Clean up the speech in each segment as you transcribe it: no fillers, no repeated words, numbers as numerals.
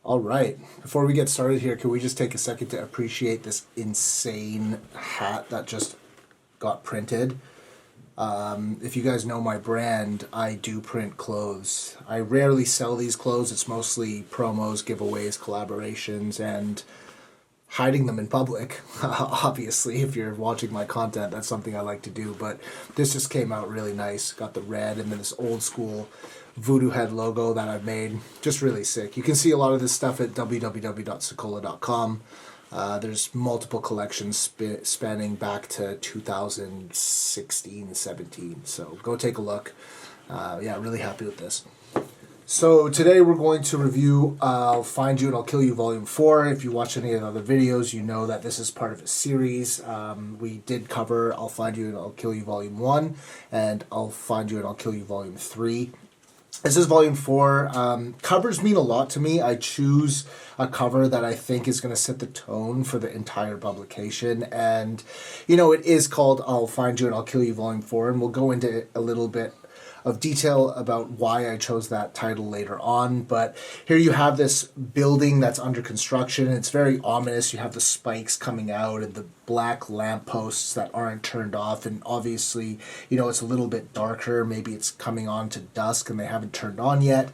All right. Before we get started here, can we just take a second to appreciate this insane hat that just got printed? If you guys know my brand, I do print clothes. I rarely sell these clothes. It's mostly promos, giveaways, collaborations, and hiding them in public. Obviously, if you're watching my content, that's something I like to do. But this just came out really nice. Got the red and then this old school voodoo head logo that I've made. Just really sick. You can see a lot of this stuff at www.cigcola.com. There's multiple collections spanning back to 2016-17. So go take a look. Yeah, really happy with this. So today we're going to review I'll Find You and I'll Kill You Volume 4. If you watch any of the other videos, you know that this is part of a series. We did cover I'll Find You and I'll Kill You Volume 1 and I'll Find You and I'll Kill You Volume 3. This is Volume 4. Covers mean a lot to me. I choose a cover that I think is going to set the tone for the entire publication. And, you know, it is called I'll Find You and I'll Kill You Volume 4. And we'll go into a little bit of detail about why I chose that title later on. But here you have this building that's under construction. It's very ominous. You have the spikes coming out and the black lampposts that aren't turned off. And obviously, you know, it's a little bit darker. Maybe it's coming on to dusk and they haven't turned on yet.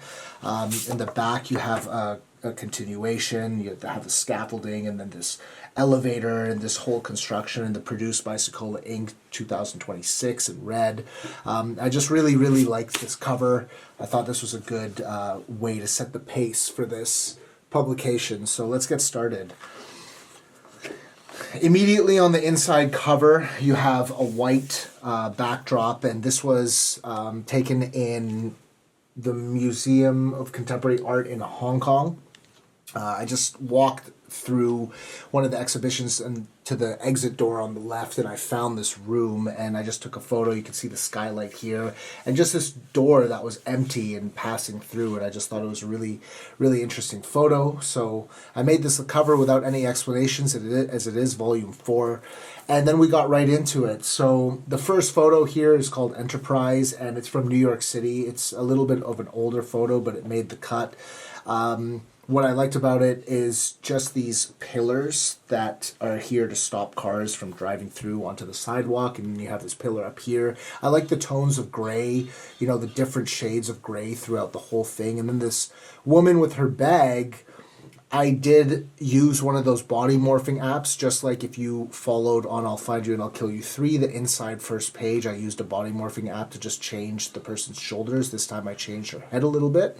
In the back, you have a continuation. You have the scaffolding and then this elevator and this whole construction, and the produced by Cigcola Inc. 2026 in red. I just really liked this cover. I thought this was a good way to set the pace for this publication. So let's get started. Immediately on the inside cover, you have a white backdrop, and this was taken in the Museum of Contemporary Art in Hong Kong. I just walked through one of the exhibitions and to the exit door on the left, and I found this room and I just took a photo. You can see the skylight here and just this door that was empty and passing through, and I just thought it was a really interesting photo. So I made this a cover without any explanations as it is Volume 4, and then we got right into it. So the first photo here is called Enterprise, and it's from New York City. It's a little bit of an older photo, but it made the cut. What I liked about it is just these pillars that are here to stop cars from driving through onto the sidewalk, and then you have this pillar up here. I like the tones of gray, you know, the different shades of gray throughout the whole thing. And then this woman with her bag, I did use one of those body morphing apps, just like if you followed on I'll Find You and I'll Kill You 3, the inside first page, I used a body morphing app to just change the person's shoulders. This time I changed her head a little bit.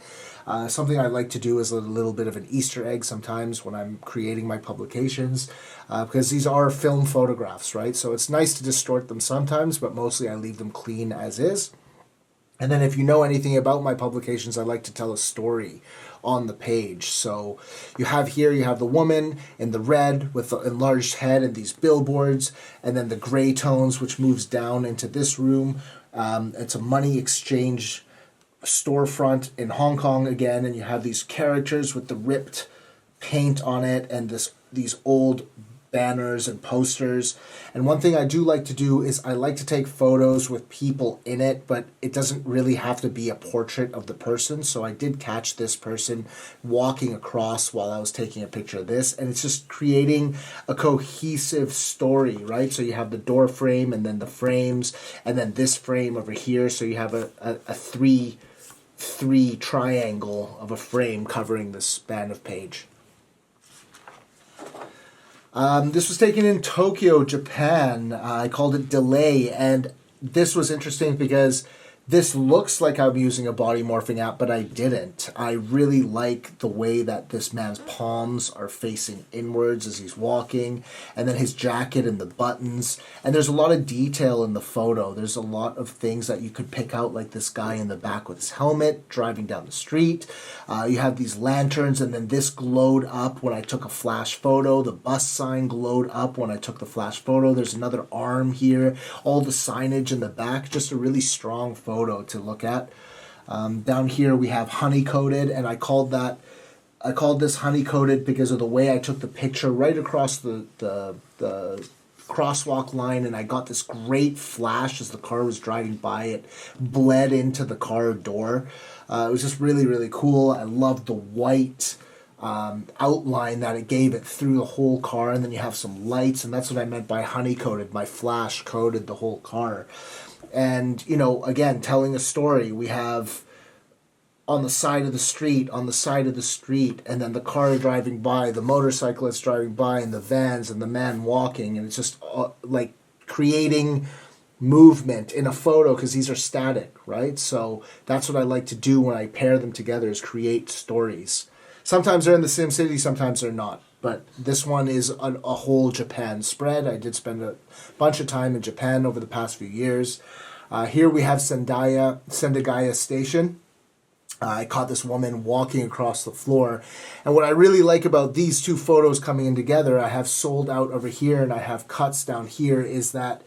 Something I like to do is a little bit of an Easter egg sometimes when I'm creating my publications, because these are film photographs, right? So it's nice to distort them sometimes, but mostly I leave them clean as is. And then if you know anything about my publications, I like to tell a story on the page. So you have the woman in the red with the enlarged head and these billboards, and then the gray tones, which moves down into this room. It's a money exchange storefront in Hong Kong again, and you have these characters with the ripped paint on it and these old banners and posters. And one thing I do like to do is I like to take photos with people in it, but it doesn't really have to be a portrait of the person. So I did catch this person walking across while I was taking a picture of this, and it's just creating a cohesive story, right? So you have the door frame and then the frames and then this frame over here, so you have a three triangle of a frame covering the span of page. This was taken in Tokyo, Japan. I called it Delay, and this was interesting because this looks like I'm using a body morphing app, but I didn't. I really like the way that this man's palms are facing inwards as he's walking, and then his jacket and the buttons. And there's a lot of detail in the photo. There's a lot of things that you could pick out, like this guy in the back with his helmet driving down the street. You have these lanterns, and then this glowed up when I took a flash photo. The bus sign glowed up when I took the flash photo. There's another arm here. All the signage in the back, just a really strong photo to look at. Down here we have honey coated, and I called this honey coated because of the way I took the picture right across the crosswalk line, and I got this great flash as the car was driving by. It bled into the car door. It was just really cool. I loved the white outline that it gave it through the whole car, and then you have some lights, and that's what I meant by honey coated. My flash coated the whole car. And, you know, again, telling a story. We have on the side of the street, and then the car driving by, the motorcyclist driving by, and the vans, and the man walking, and it's just like creating movement in a photo, because these are static, right? So that's what I like to do when I pair them together, is create stories. Sometimes they're in the same city, sometimes they're not. But this one is a whole Japan spread. I did spend a bunch of time in Japan over the past few years. Here we have Sendagaya Station. I caught this woman walking across the floor. And what I really like about these two photos coming in together, I have sold out over here and I have cuts down here, is that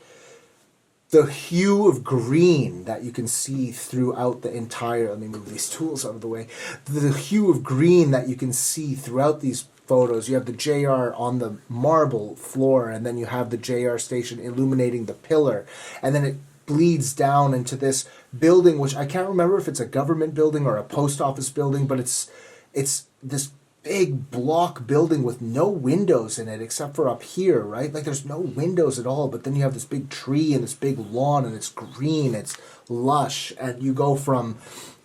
the hue of green that you can see throughout the entire, let me move these tools out of the way, the hue of green that you can see throughout these photos. You have the JR on the marble floor, and then you have the JR station illuminating the pillar, and then it bleeds down into this building, which I can't remember if it's a government building or a post office building, but it's this big block building with no windows in it except for up here, right? Like there's no windows at all, but then you have this big tree and this big lawn, and it's green, it's lush, and you go from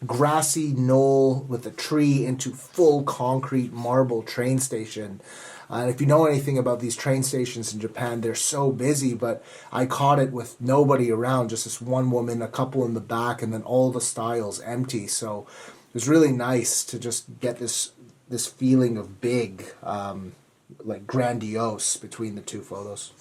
grassy knoll with a tree into full concrete marble train station. And if you know anything about these train stations in Japan, they're so busy, but I caught it with nobody around, just this one woman, a couple in the back, and then all the stiles empty. So it was really nice to just get this feeling of big, like grandiose between the two photos.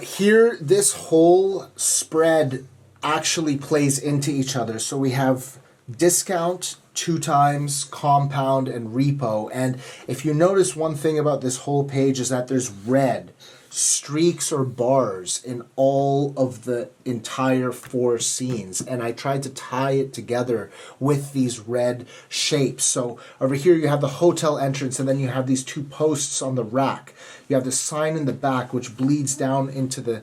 Here, this whole spread actually plays into each other. So we have discount 2 times, compound, and repo. And if you notice, one thing about this whole page is that there's red streaks or bars in all of the entire 4 scenes, and I tried to tie it together with these red shapes. So over here you have the hotel entrance, and then you have these 2 posts on the rack. You have the sign in the back which bleeds down into the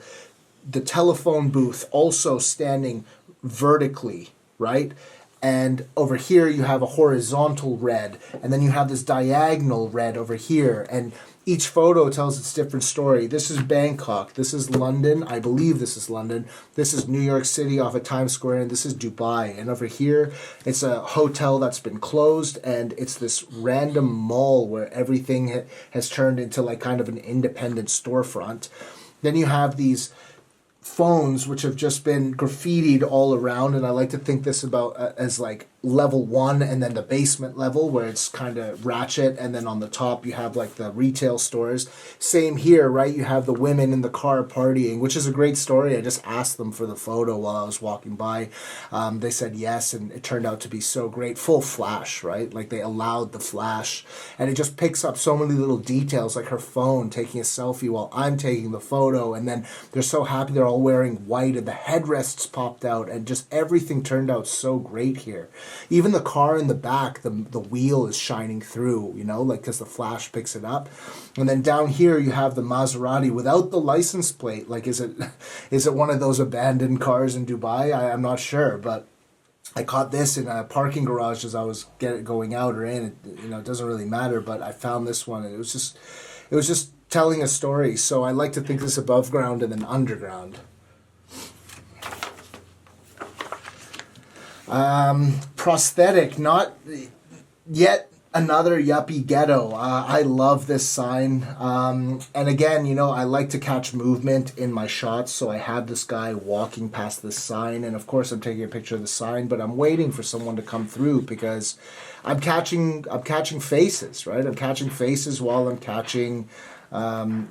telephone booth, also standing vertically, right? And over here you have a horizontal red, and then you have this diagonal red over here, and each photo tells its different story. This is Bangkok, this is London, I believe this is London, this is New York City off of Times Square, and this is Dubai. And over here it's a hotel that's been closed, and it's this random mall where everything has turned into like kind of an independent storefront. Then you have these phones which have just been graffitied all around, and I like to think this about as like level 1 and then the basement level where it's kind of ratchet, and then on the top you have like the retail stores. Same here, right? You have the women in the car partying, which is a great story. I just asked them for the photo while I was walking by. They said yes, and it turned out to be so great. Full flash, right? Like they allowed the flash, and it just picks up so many little details, like her phone taking a selfie while I'm taking the photo, and then they're so happy they're all wearing white, and the headrests popped out, and just everything turned out so great here. Even the car in the back, the wheel is shining through, you know, like because the flash picks it up. And then down here you have the Maserati without the license plate. Like, is it one of those abandoned cars in Dubai? I'm not sure, but I caught this in a parking garage as I was going out or in. It doesn't really matter, but I found this one, and it was just telling a story. So I like to think this above ground and then underground. Prosthetic, not yet another yuppie ghetto. I love this sign. And again, I like to catch movement in my shots. So I had this guy walking past this sign, and of course I'm taking a picture of the sign, but I'm waiting for someone to come through because I'm catching faces, right? I'm catching faces while I'm catching, land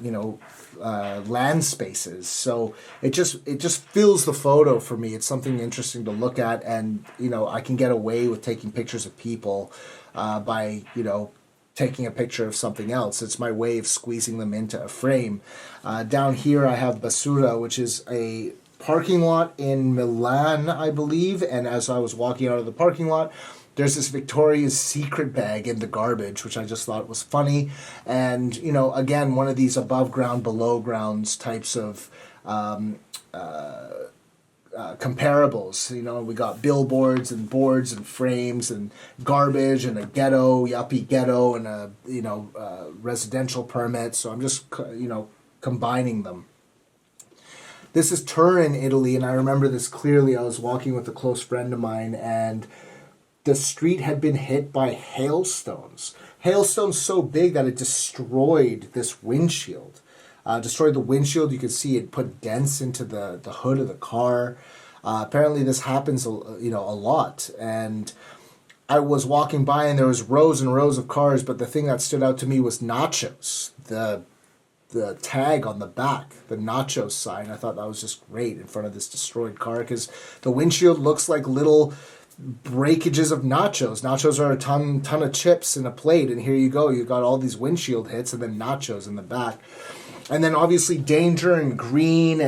spaces. So it just fills the photo for me. It's something interesting to look at, and I can get away with taking pictures of people by taking a picture of something else. It's my way of squeezing them into a frame. Down here I have Basura, which is a parking lot in Milan, I believe, and as I was walking out of the parking lot, there's this Victoria's Secret bag in the garbage, which I just thought was funny. And, again, one of these above ground, below grounds types of comparables. You know, we got billboards and boards and frames and garbage and a ghetto, yuppie ghetto, and a residential permit. So I'm just combining them. This is Turin, Italy, and I remember this clearly. I was walking with a close friend of mine, and the street had been hit by hailstones. Hailstones so big that it destroyed this windshield. Destroyed the windshield. You could see it put dents into the hood of the car. Apparently this happens a lot. And I was walking by and there was rows and rows of cars, but the thing that stood out to me was nachos. The tag on the back, the nachos sign. I thought that was just great in front of this destroyed car, because the windshield looks like little breakages of nachos. Nachos are a ton of chips in a plate, and here you go. You got all these windshield hits and then nachos in the back. And then obviously danger and green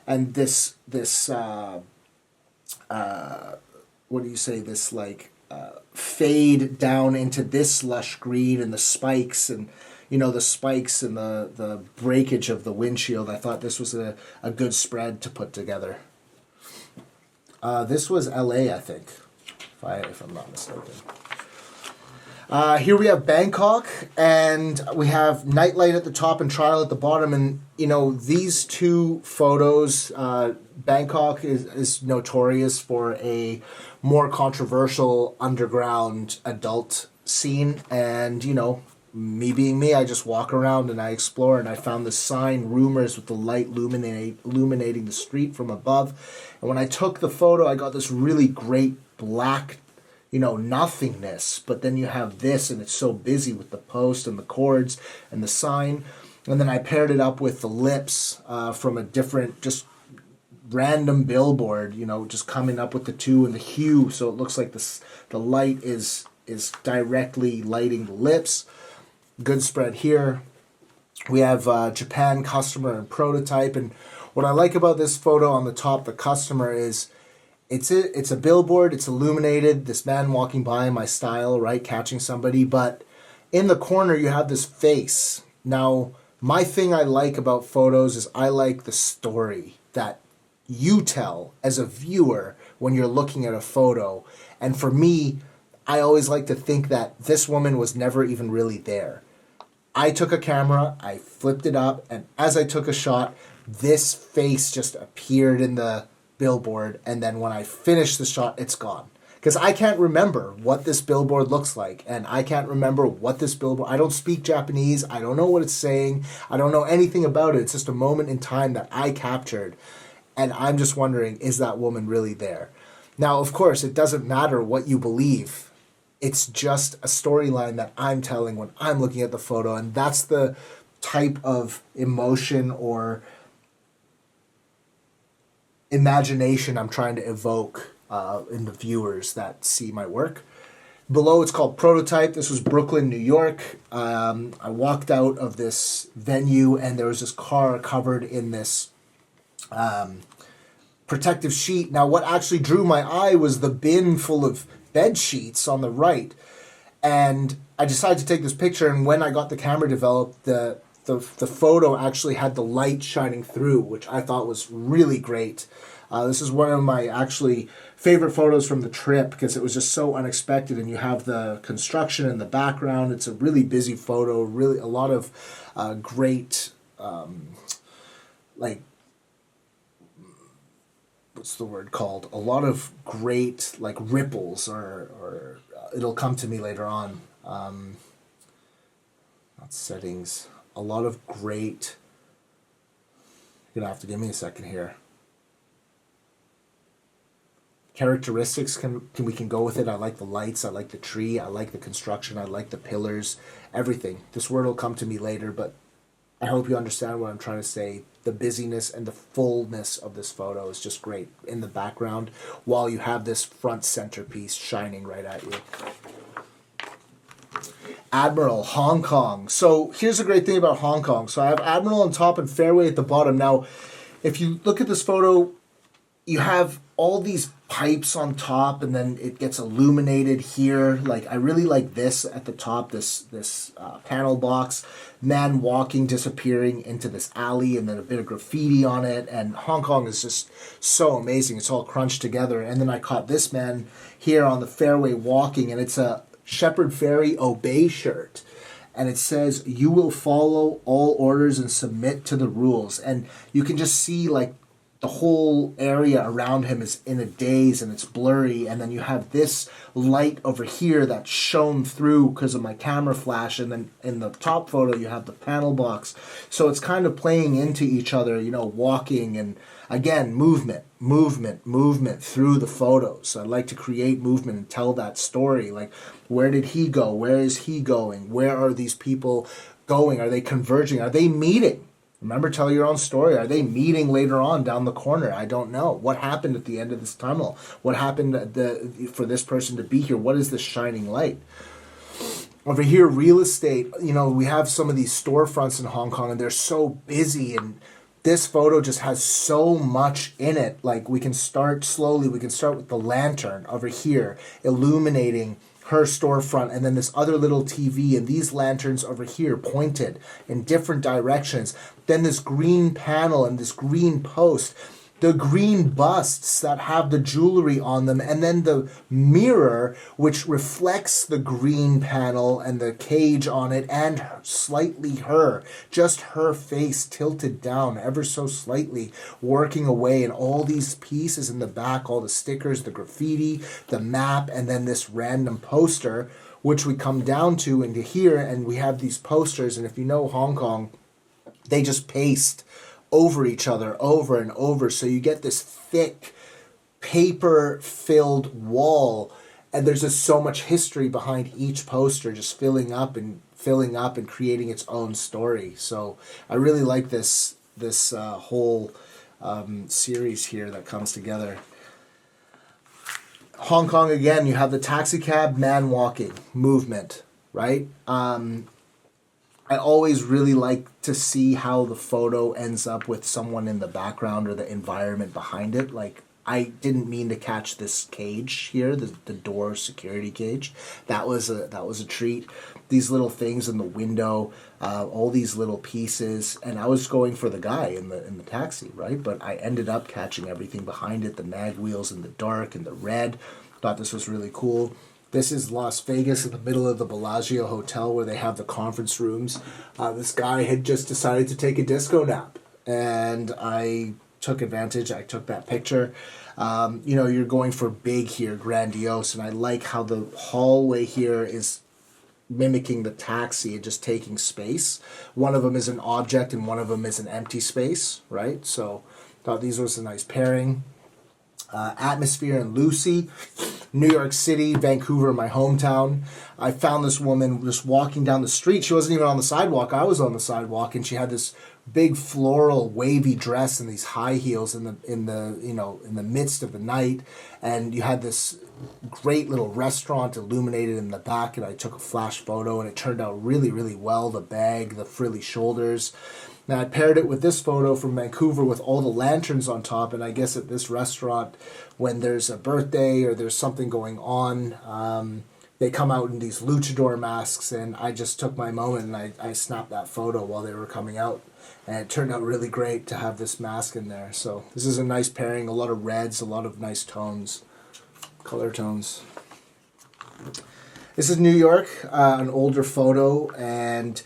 and this fade down into this lush green, and the spikes and the breakage of the windshield. I thought this was a good spread to put together. This was LA, I think, if I'm not mistaken. Here we have Bangkok, and we have Nightlight at the top and Trial at the bottom. And, these two photos, Bangkok is notorious for a more controversial underground adult scene. And, me being me, I just walk around and I explore, and I found this sign, Rumors, with the light illuminating the street from above. And when I took the photo, I got this really great black nothingness, but then you have this, and it's so busy with the post and the chords and the sign. And then I paired it up with the lips from a different, just random billboard, just coming up with the two and the hue, so it looks like the light is directly lighting the lips. Good spread here. We have Japan, customer, and prototype. And what I like about this photo on the top, the customer, is it's a billboard, it's illuminated, this man walking by in my style, right, catching somebody, but in the corner you have this face. Now, my thing I like about photos is I like the story that you tell as a viewer when you're looking at a photo. And for me, I always like to think that this woman was never even really there. I took a camera, I flipped it up, and as I took a shot, this face just appeared in the billboard, and then when I finish the shot, it's gone. Because I can't remember what this billboard looks like, and I can't remember what this billboard... I don't speak Japanese, I don't know what it's saying, I don't know anything about it. It's just a moment in time that I captured, and I'm just wondering, is that woman really there? Now, of course, it doesn't matter what you believe. It's just a storyline that I'm telling when I'm looking at the photo, and that's the type of emotion or imagination I'm trying to evoke in the viewers that see my work. Below, it's called Prototype. This was Brooklyn, New York. I walked out of this venue, and there was this car covered in this protective sheet. Now, what actually drew my eye was the bin full of bed sheets on the right, and I decided to take this picture. And when I got the camera developed, the photo actually had the light shining through, which I thought was really great. This is one of my actually favorite photos from the trip, because it was just so unexpected, and you have the construction in the background. It's a really busy photo, really a lot of great what's the word called? A lot of great ripples, or it'll come to me later on. Not settings. A lot of great. You're gonna have to give me a second here. Characteristics we can go with it. I like the lights. I like the tree. I like the construction. I like the pillars. Everything. This word will come to me later, but I hope you understand what I'm trying to say. The busyness and the fullness of this photo is just great in the background, while you have this front centerpiece shining right at you. Admiral, Hong Kong. So here's the great thing about Hong Kong. So I have Admiral on top and Fairway at the bottom. Now, if you look at this photo, you have all these pipes on top, and then it gets illuminated here. Like, I really like this at the top, this panel box, man walking, disappearing into this alley, and then a bit of graffiti on it. And Hong Kong is just so amazing. It's all crunched together. And then I caught this man here on the fairway walking, and it's a Shepherd Ferry Obey shirt, and it says, "You will follow all orders and submit to the rules." And you can just see, like, the whole area around him is in a daze and it's blurry, and then you have this light over here that's shown through because of my camera flash, and then in the top photo you have the panel box. So it's kind of playing into each other, you know, walking, and again, movement through the photos. I like to create movement and tell that story. Like, where did he go? Where is he going? Where are these people going? Are they converging? Are they meeting? Remember, tell your own story. Are they meeting later on down the corner? I don't know. What happened at the end of this tunnel? What happened for this person to be here? What is this shining light? Over here, real estate. You know, we have some of these storefronts in Hong Kong, and they're so busy, and this photo just has so much in it. Like, we can start slowly. We can start with the lantern over here, illuminating her storefront, and then this other little TV, and these lanterns over here pointed in different directions. Then this green panel and this green post, the green busts that have the jewelry on them, and then the mirror which reflects the green panel and the cage on it, and slightly just her face tilted down ever so slightly, working away, and all these pieces in the back, all the stickers, the graffiti, the map, and then this random poster, which we come down to into here, and we have these posters. And if you know Hong Kong, they just paste over each other over and over, so you get this thick paper filled wall, and there's just so much history behind each poster, just filling up and creating its own story. So I really like this whole series here that comes together. Hong Kong, again, you have the taxi cab, man walking movement, right? I always really like to see how the photo ends up with someone in the background or the environment behind it. Like, I didn't mean to catch this cage here, the door security cage. That was a treat. These little things in the window, all these little pieces, and I was going for the guy in the taxi, right? But I ended up catching everything behind it, the mag wheels in the dark and the red. Thought this was really cool. This is Las Vegas in the middle of the Bellagio Hotel where they have the conference rooms. This guy had just decided to take a disco nap, and I took advantage. I took that picture. You know, you're going for big here, grandiose, and I like how the hallway here is mimicking the taxi and just taking space. One of them is an object and one of them is an empty space, right? So thought these was a nice pairing. Atmosphere and Lucy, New York City, Vancouver, my hometown. I found this woman just walking down the street. She wasn't even on the sidewalk. I was on the sidewalk, and she had this big floral wavy dress and these high heels in the midst of the night. And you had this great little restaurant illuminated in the back, and I took a flash photo, and it turned out really, really well. The bag, the frilly shoulders. Now, I paired it with this photo from Vancouver with all the lanterns on top, and I guess at this restaurant, when there's a birthday or there's something going on, they come out in these luchador masks, and I just took my moment and I snapped that photo while they were coming out, and it turned out really great to have this mask in there. So this is a nice pairing, a lot of reds, a lot of nice tones, color tones. This is New York, an older photo, and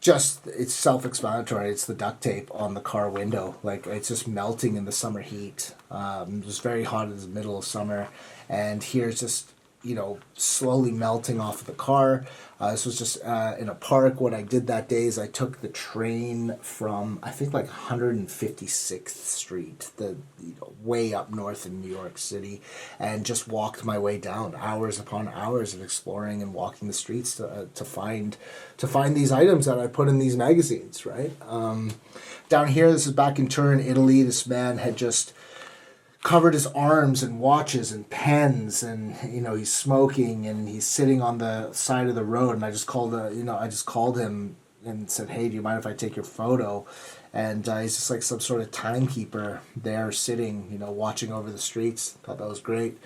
just, it's self-explanatory. It's the duct tape on the car window. Like, it's just melting in the summer heat. It was very hot in the middle of summer, and here's just, you know, slowly melting off of the car. This was just in a park. What I did that day is I took the train from, I think, like 156th Street, way up north in New York City, and just walked my way down, hours upon hours of exploring and walking the streets to find these items that I put in these magazines, right? Down here, this is back in Turin, Italy. This man had just covered his arms in watches and pens, and he's smoking and he's sitting on the side of the road, and I just called him and said, "Hey, do you mind if I take your photo?" And he's just like some sort of timekeeper there sitting, watching over the streets. Thought that was great.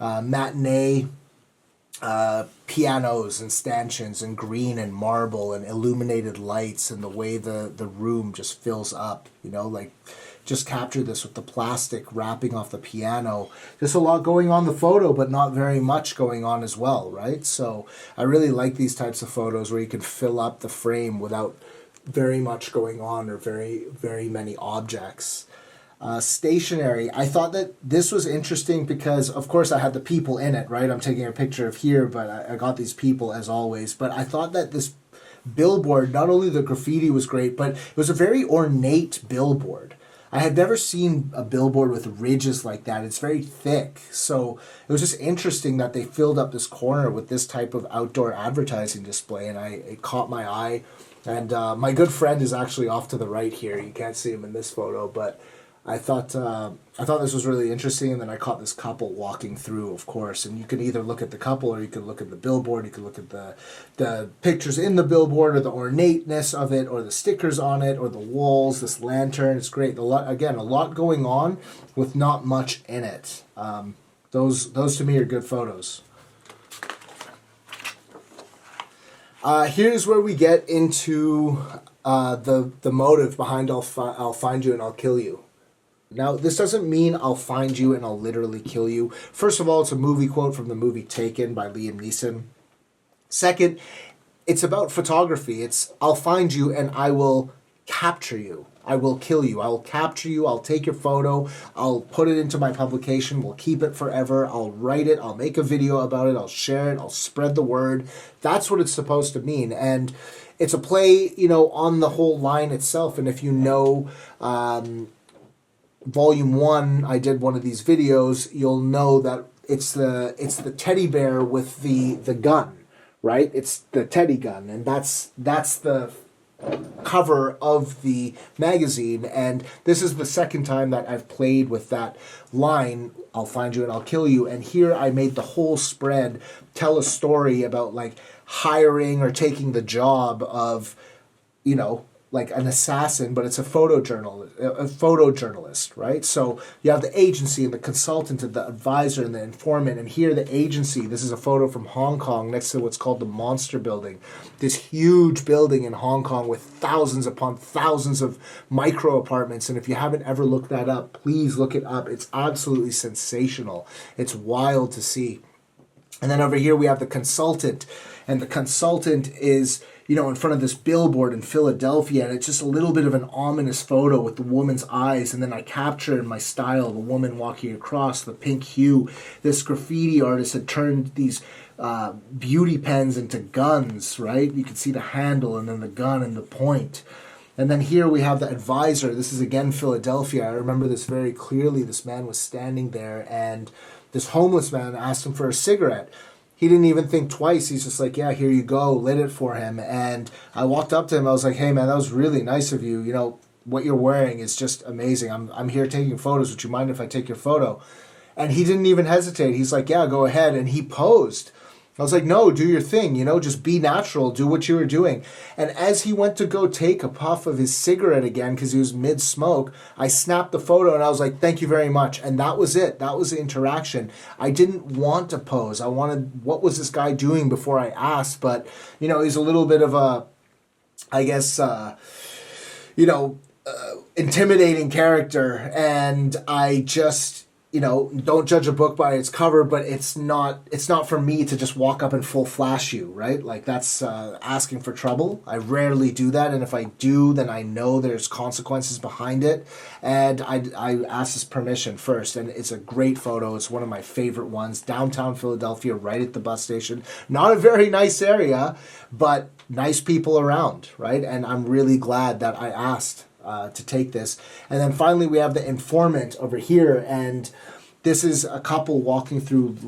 Matinee, pianos and stanchions and green and marble and illuminated lights and the way the room just fills up, just capture this with the plastic wrapping off the piano. There's a lot going on in the photo, but not very much going on as well, right? So I really like these types of photos where you can fill up the frame without very much going on or very, very many objects. Stationery. I thought that this was interesting because, of course, I had the people in it, right? I'm taking a picture of here, but I got these people as always. But I thought that this billboard, not only the graffiti was great, but it was a very ornate billboard. I had never seen a billboard with ridges like that. It's very thick. So it was just interesting that they filled up this corner with this type of outdoor advertising display, and it caught my eye. And my good friend is actually off to the right here. You can't see him in this photo, but I thought this was really interesting, and then I caught this couple walking through, of course. And you could either look at the couple, or you could look at the billboard. You could look at the pictures in the billboard, or the ornateness of it, or the stickers on it, or the walls. This lantern, it's great. A lot going on with not much in it. Those to me are good photos. Here's where we get into the motive behind I'll find you and I'll kill you. Now, this doesn't mean I'll find you and I'll literally kill you. First of all, it's a movie quote from the movie Taken by Liam Neeson. Second, it's about photography. It's I'll find you and I will capture you. I will kill you. I will capture you. I'll take your photo. I'll put it into my publication. We'll keep it forever. I'll write it. I'll make a video about it. I'll share it. I'll spread the word. That's what it's supposed to mean. And it's a play, on the whole line itself. And if you know Volume 1, I did one of these videos, you'll know that it's the teddy bear with the gun, right? It's the teddy gun, and that's the cover of the magazine. And this is the second time that I've played with that line, I'll find you and I'll kill you. And here I made the whole spread tell a story about like hiring or taking the job of, like an assassin, but it's a photojournalist, right? So you have the agency and the consultant and the advisor and the informant. And here the agency, this is a photo from Hong Kong next to what's called the Monster Building. This huge building in Hong Kong with thousands upon thousands of micro apartments. And if you haven't ever looked that up, please look it up. It's absolutely sensational. It's wild to see. And then over here we have the consultant. And the consultant is, in front of this billboard in Philadelphia, and it's just a little bit of an ominous photo with the woman's eyes, and then I capture in my style the woman walking across, the pink hue. This graffiti artist had turned these beauty pens into guns, right? You can see the handle and then the gun and the point. And then here we have the advisor. This is again Philadelphia. I remember this very clearly. This man was standing there, and this homeless man asked him for a cigarette. He didn't even think twice. He's just like, yeah, here you go, lit it for him. And I walked up to him. I was like, hey, man, that was really nice of you. What you're wearing is just amazing. I'm here taking photos. Would you mind if I take your photo? And he didn't even hesitate. He's like, yeah, go ahead. And he posed. I was like, no, do your thing, just be natural, do what you were doing. And as he went to go take a puff of his cigarette again, because he was mid-smoke, I snapped the photo and I was like, thank you very much. And that was it. That was the interaction. I didn't want to pose. I wanted, what was this guy doing before I asked? But, he's a little bit of a, I guess, intimidating character. And I just, don't judge a book by its cover, but it's not for me to just walk up and full flash you, right? Like that's asking for trouble. I rarely do that, and if I do, then I know there's consequences behind it, and I ask his permission first. And it's a great photo. It's one of my favorite ones. Downtown Philadelphia, right at the bus station. Not a very nice area, but nice people around, right? And I'm really glad that I asked to take this. And then finally we have the informant over here, and this is a couple walking through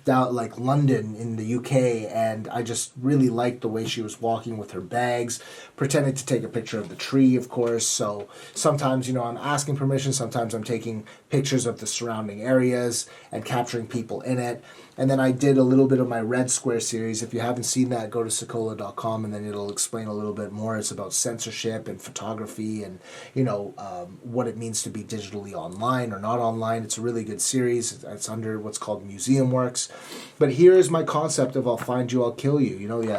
down like London in the UK, and I just really liked the way she was walking with her bags, pretending to take a picture of the tree, of course. So sometimes I'm asking permission, sometimes I'm taking pictures of the surrounding areas and capturing people in it. And then I did a little bit of my Red Square series. If you haven't seen that, go to Cigcola.com, and then it'll explain a little bit more. It's about censorship and photography and, what it means to be digitally online or not online. It's a really good series. It's under what's called Museum Works. But here's my concept of I'll find you, I'll kill you.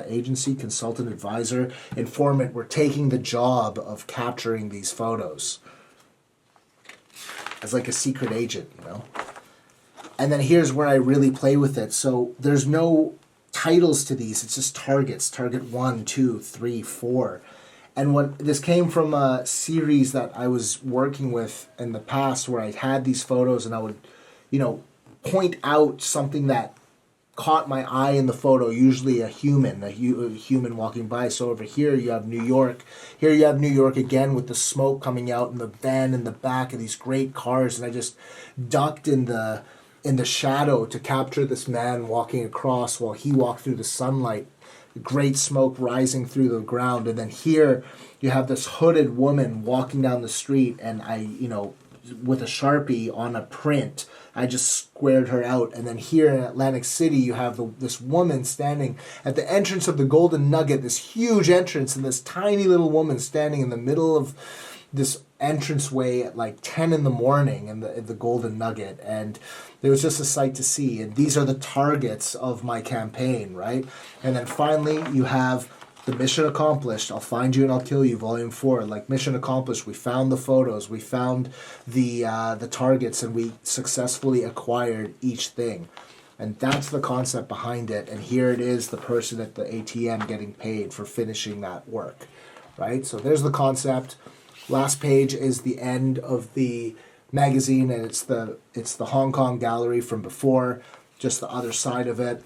Agency, consultant, advisor, informant. We're taking the job of capturing these photos as like a secret agent, And then here's where I really play with it. So there's no titles to these. It's just targets. Target 1, 2, 3, 4. And this came from a series that I was working with in the past where I had these photos and I would, point out something that caught my eye in the photo, usually a human walking by. So over here you have New York. Here you have New York again with the smoke coming out and the van in the back of these great cars. And I just ducked in the shadow to capture this man walking across while he walked through the sunlight. Great smoke rising through the ground. And then here you have this hooded woman walking down the street, and I, with a Sharpie on a print, I just squared her out. And then here in Atlantic City, you have this woman standing at the entrance of the Golden Nugget, this huge entrance, and this tiny little woman standing in the middle of this entranceway at like 10 in the morning in the Golden Nugget. And it was just a sight to see. And these are the targets of my campaign, right? And then finally, you have the mission accomplished. I'll find you and I'll kill you, Volume 4. Like, mission accomplished. We found the photos. We found the targets, and we successfully acquired each thing. And that's the concept behind it. And here it is, the person at the ATM getting paid for finishing that work, right? So there's the concept. Last page is the end of the magazine, and it's the Hong Kong gallery from before, just the other side of it.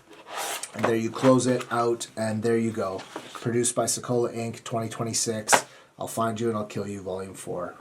And there you close it out, and there you go. Produced by Cigcola Inc. 2026. I'll find you and I'll kill you, Volume 4.